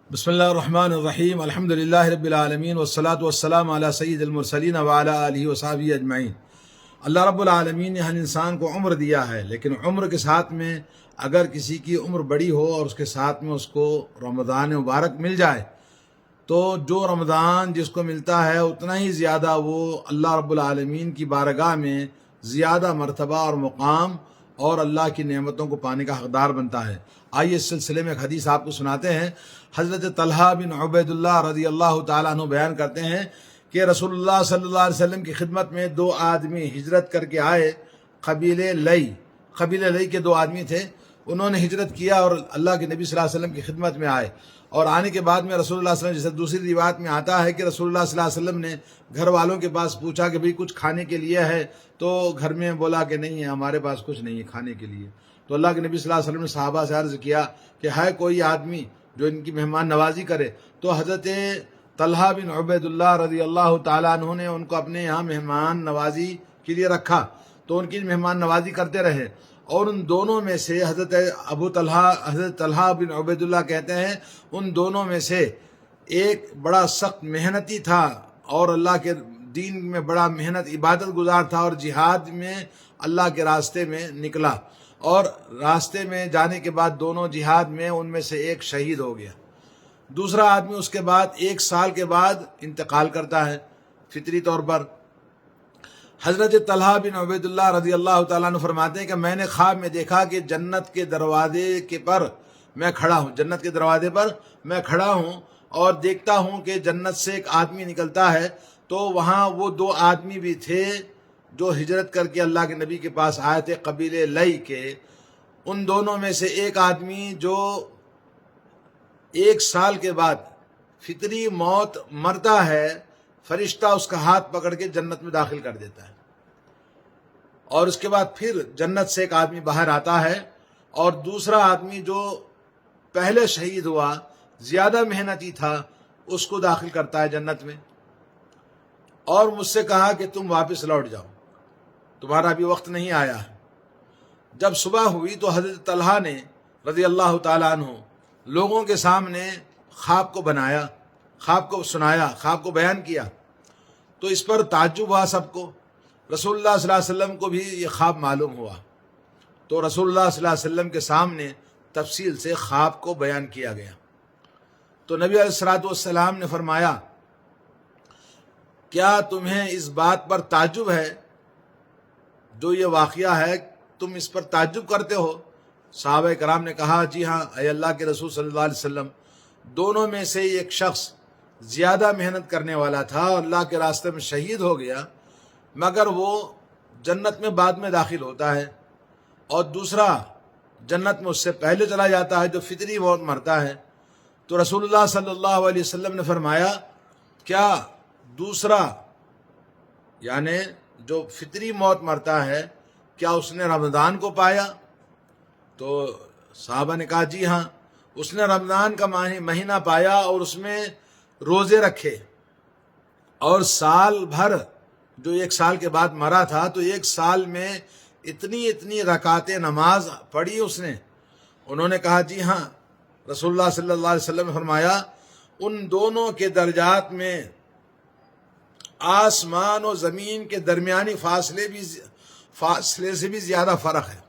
بسم اللہ الرحمن الرحیم الحمدللہ رب العالمین والصلاة والسلام علی سید المرسلین وعلی آلہ وصحبہ اجمعین۔ اللہ رب العالمین نے ہر انسان کو عمر دیا ہے، لیکن عمر کے ساتھ میں اگر کسی کی عمر بڑی ہو اور اس کے ساتھ میں اس کو رمضان مبارک مل جائے تو جو رمضان جس کو ملتا ہے اتنا ہی زیادہ وہ اللہ رب العالمین کی بارگاہ میں زیادہ مرتبہ اور مقام اور اللہ کی نعمتوں کو پانے کا حقدار بنتا ہے۔ آئیے اس سلسلے میں ایک حدیث آپ کو سناتے ہیں۔ حضرت طلحہ بن عبید اللہ رضی اللہ تعالیٰ عنہ بیان کرتے ہیں کہ رسول اللہ صلی اللہ علیہ وسلم کی خدمت میں دو آدمی ہجرت کر کے آئے، قبیلے لئی کے دو آدمی تھے۔ انہوں نے ہجرت کیا اور اللہ کے نبی صلی اللہ علیہ وسلم کی خدمت میں آئے، اور آنے کے بعد میں رسول اللہ صلی اللہ علیہ وسلم، جیسے دوسری روایت میں آتا ہے کہ رسول اللہ صلی اللہ علیہ وسلم نے گھر والوں کے پاس پوچھا کہ بھئی کچھ کھانے کے لیے ہے، تو گھر میں بولا کہ نہیں ہے، ہمارے پاس کچھ نہیں ہے کھانے کے لیے۔ تو اللہ کے نبی صلی اللہ علیہ وسلم نے صحابہ سے عرض کیا کہ ہے کوئی آدمی جو ان کی مہمان نوازی کرے؟ تو حضرت طلحہ بن عبید اللہ رضی اللہ تعالیٰ عنہ نے ان کو اپنے یہاں مہمان نوازی کے لیے رکھا، تو ان کی مہمان نوازی کرتے رہے۔ اور ان دونوں میں سے حضرت طلحہ بن عبید اللہ کہتے ہیں ان دونوں میں سے ایک بڑا سخت محنتی تھا اور اللہ کے دین میں بڑا محنت عبادت گزار تھا، اور جہاد میں اللہ کے راستے میں نکلا، اور راستے میں جانے کے بعد دونوں جہاد میں ان میں سے ایک شہید ہو گیا۔ دوسرا آدمی اس کے بعد 1 سال کے بعد انتقال کرتا ہے فطری طور پر۔ حضرت طلحہ بن عبید اللہ رضی اللہ تعالیٰ عنہ فرماتے ہیں کہ میں نے خواب میں دیکھا کہ جنت کے دروازے پر میں کھڑا ہوں اور دیکھتا ہوں کہ جنت سے ایک آدمی نکلتا ہے، تو وہاں وہ دو آدمی بھی تھے جو ہجرت کر کے اللہ کے نبی کے پاس آئے تھے، قبیلے لئی کے۔ ان دونوں میں سے ایک آدمی جو 1 سال کے بعد فطری موت مرتا ہے، فرشتہ اس کا ہاتھ پکڑ کے جنت میں داخل کر دیتا ہے، اور اس کے بعد پھر جنت سے ایک آدمی باہر آتا ہے، اور دوسرا آدمی جو پہلے شہید ہوا، زیادہ محنتی تھا، اس کو داخل کرتا ہے جنت میں، اور مجھ سے کہا کہ تم واپس لوٹ جاؤ، تمہارا ابھی وقت نہیں آیا ہے۔ جب صبح ہوئی تو حضرت طلحہ نے رضی اللہ تعالیٰ عنہ لوگوں کے سامنے خواب کو بنایا، خواب کو سنایا، خواب کو بیان کیا، تو اس پر تعجب ہوا سب کو۔ رسول اللہ صلی اللہ علیہ وسلم کو بھی یہ خواب معلوم ہوا، تو رسول اللہ صلی اللہ علیہ وسلم کے سامنے تفصیل سے خواب کو بیان کیا گیا۔ تو نبی علیہ الصلوۃ والسلام نے فرمایا، کیا تمہیں اس بات پر تعجب ہے جو یہ واقعہ ہے، تم اس پر تعجب کرتے ہو؟ صحابہ کرام نے کہا جی ہاں اے اللہ کے رسول صلی اللہ علیہ وسلم، دونوں میں سے ایک شخص زیادہ محنت کرنے والا تھا اور اللہ کے راستے میں شہید ہو گیا، مگر وہ جنت میں بعد میں داخل ہوتا ہے، اور دوسرا جنت میں اس سے پہلے چلا جاتا ہے جو فطری موت مرتا ہے۔ تو رسول اللہ صلی اللہ علیہ وسلم نے فرمایا، کیا دوسرا یعنی جو فطری موت مرتا ہے، کیا اس نے رمضان کو پایا؟ تو صحابہ نے کہا جی ہاں، اس نے رمضان کا مہینہ پایا اور اس میں روزے رکھے، اور سال بھر جو 1 سال کے بعد مرا تھا تو 1 سال میں اتنی رکعتیں نماز پڑھی اس نے۔ انہوں نے کہا جی ہاں۔ رسول اللہ صلی اللہ علیہ وسلم نے فرمایا، ان دونوں کے درجات میں آسمان و زمین کے درمیانی فاصلے سے بھی زیادہ فرق ہے،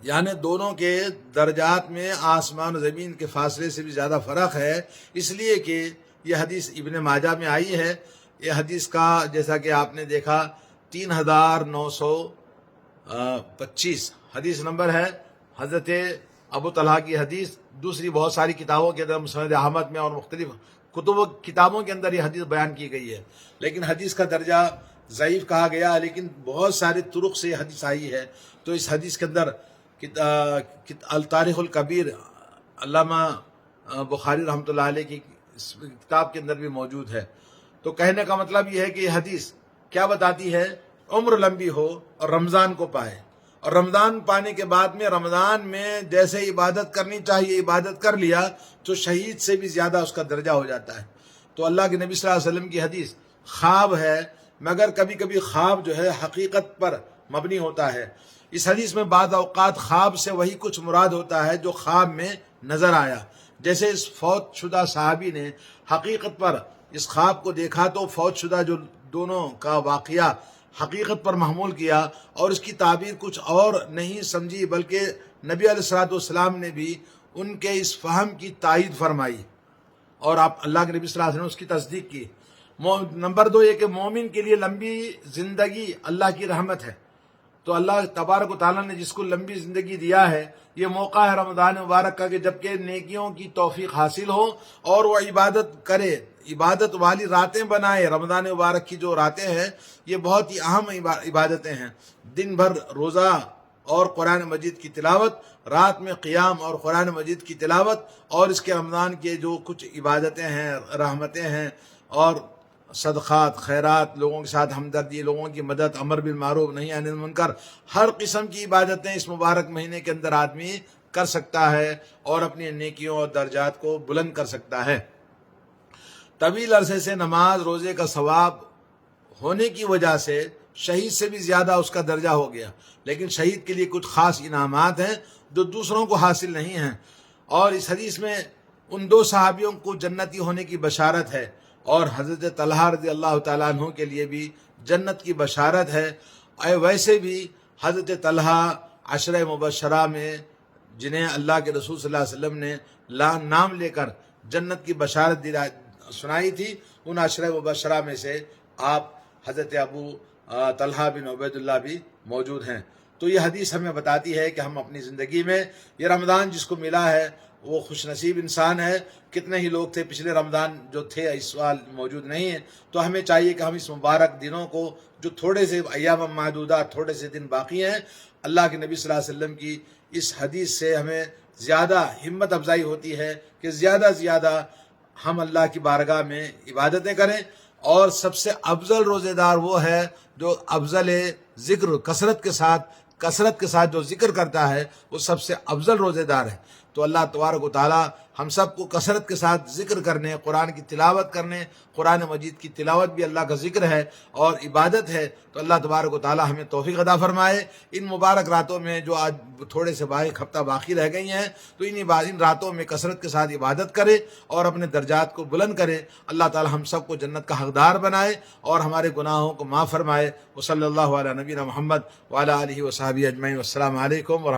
یعنی دونوں کے درجات میں آسمان و زمین کے فاصلے سے بھی زیادہ فرق ہے، اس لیے کہ یہ حدیث ابن ماجہ میں آئی ہے۔ یہ حدیث کا جیسا کہ آپ نے دیکھا 3925 حدیث نمبر ہے، حضرت ابو طلحہ کی حدیث۔ دوسری بہت ساری کتابوں کے اندر، مسند احمد میں اور مختلف کتابوں کے اندر یہ حدیث بیان کی گئی ہے، لیکن حدیث کا درجہ ضعیف کہا گیا، لیکن بہت سارے طرق سے یہ حدیث آئی ہے۔ تو اس حدیث کے اندر التاریخ الکبیر علامہ بخاری رحمۃ اللہ علیہ کی کتاب کے اندر بھی موجود ہے۔ تو کہنے کا مطلب یہ ہے کہ یہ حدیث کیا بتاتی ہے؟ عمر لمبی ہو اور رمضان کو پائے، اور رمضان پانے کے بعد میں رمضان میں جیسے عبادت کرنی چاہیے عبادت کر لیا تو شہید سے بھی زیادہ اس کا درجہ ہو جاتا ہے۔ تو اللہ کے نبی صلی اللہ علیہ وسلم کی حدیث خواب ہے، مگر کبھی کبھی خواب جو ہے حقیقت پر مبنی ہوتا ہے۔ اس حدیث میں بعض اوقات خواب سے وہی کچھ مراد ہوتا ہے جو خواب میں نظر آیا، جیسے اس فوت شدہ صحابی نے حقیقت پر اس خواب کو دیکھا تو فوت شدہ جو دونوں کا واقعہ حقیقت پر محمول کیا اور اس کی تعبیر کچھ اور نہیں سمجھی، بلکہ نبی علیہ الصلوۃ والسلام نے بھی ان کے اس فہم کی تائید فرمائی اور آپ اللہ کے نبی صلی اللہ علیہ وسلم نے اس کی تصدیق کی۔ نمبر 2 یہ کہ مومن کے لیے لمبی زندگی اللہ کی رحمت ہے، تو اللہ تبارک و تعالیٰ نے جس کو لمبی زندگی دیا ہے، یہ موقع ہے رمضان مبارک کا کہ جبکہ نیکیوں کی توفیق حاصل ہو اور وہ عبادت کرے، عبادت والی راتیں بنائے۔ رمضان مبارک کی جو راتیں ہیں یہ بہت ہی اہم عبادتیں ہیں، دن بھر روزہ اور قرآن مجید کی تلاوت، رات میں قیام اور قرآن مجید کی تلاوت، اور اس کے رمضان کے جو کچھ عبادتیں ہیں، رحمتیں ہیں اور صدقات، خیرات، لوگوں کے ساتھ ہمدردی، لوگوں کی مدد، امر بالمعروف نہی عن المنکر، ہر قسم کی عبادتیں اس مبارک مہینے کے اندر آدمی کر سکتا ہے اور اپنی نیکیوں اور درجات کو بلند کر سکتا ہے۔ طویل عرصے سے نماز روزے کا ثواب ہونے کی وجہ سے شہید سے بھی زیادہ اس کا درجہ ہو گیا، لیکن شہید کے لیے کچھ خاص انعامات ہیں جو دوسروں کو حاصل نہیں ہیں، اور اس حدیث میں ان 2 صحابیوں کو جنتی ہونے کی بشارت ہے، اور حضرت طلحہ رضی اللہ تعالیٰ عنہ کے لیے بھی جنت کی بشارت ہے۔ ویسے بھی حضرت طلحہ عشرہ مبشرہ میں جنہیں اللہ کے رسول صلی اللہ علیہ وسلم نے نام لے کر جنت کی بشارت سنائی تھی، ان عشرہ مبشرہ میں سے آپ حضرت ابو طلحہ بن عبید اللہ بھی موجود ہیں۔ تو یہ حدیث ہمیں بتاتی ہے کہ ہم اپنی زندگی میں یہ رمضان جس کو ملا ہے وہ خوش نصیب انسان ہے۔ کتنے ہی لوگ تھے پچھلے رمضان جو تھے اس سال موجود نہیں ہیں، تو ہمیں چاہیے کہ ہم اس مبارک دنوں کو جو تھوڑے سے ایام معدودات، تھوڑے سے دن باقی ہیں، اللہ کے نبی صلی اللہ علیہ وسلم کی اس حدیث سے ہمیں زیادہ ہمت افزائی ہوتی ہے کہ زیادہ سے زیادہ ہم اللہ کی بارگاہ میں عبادتیں کریں، اور سب سے افضل روزے دار وہ ہے جو افضل ذکر کثرت کے ساتھ جو ذکر کرتا ہے وہ سب سے افضل روزے دار ہے۔ تو اللہ تبارک و تعالی ہم سب کو کثرت کے ساتھ ذکر کرنے، قرآن کی تلاوت کرنے، قرآن مجید کی تلاوت بھی اللہ کا ذکر ہے اور عبادت ہے، تو اللہ تبارک و تعالی ہمیں توفیق عطا فرمائے۔ ان مبارک راتوں میں جو آج تھوڑے سے ایک ہفتہ باقی رہ گئی ہیں، تو ان راتوں میں کثرت کے ساتھ عبادت کرے اور اپنے درجات کو بلند کرے۔ اللہ تعالی ہم سب کو جنت کا حقدار بنائے اور ہمارے گناہوں کو معاف فرمائے۔ وصلی اللہ علی نبینا محمد وعلی آلہ وصحبہ اجمعین۔ والسلام علیکم ورحمۃ اللہ۔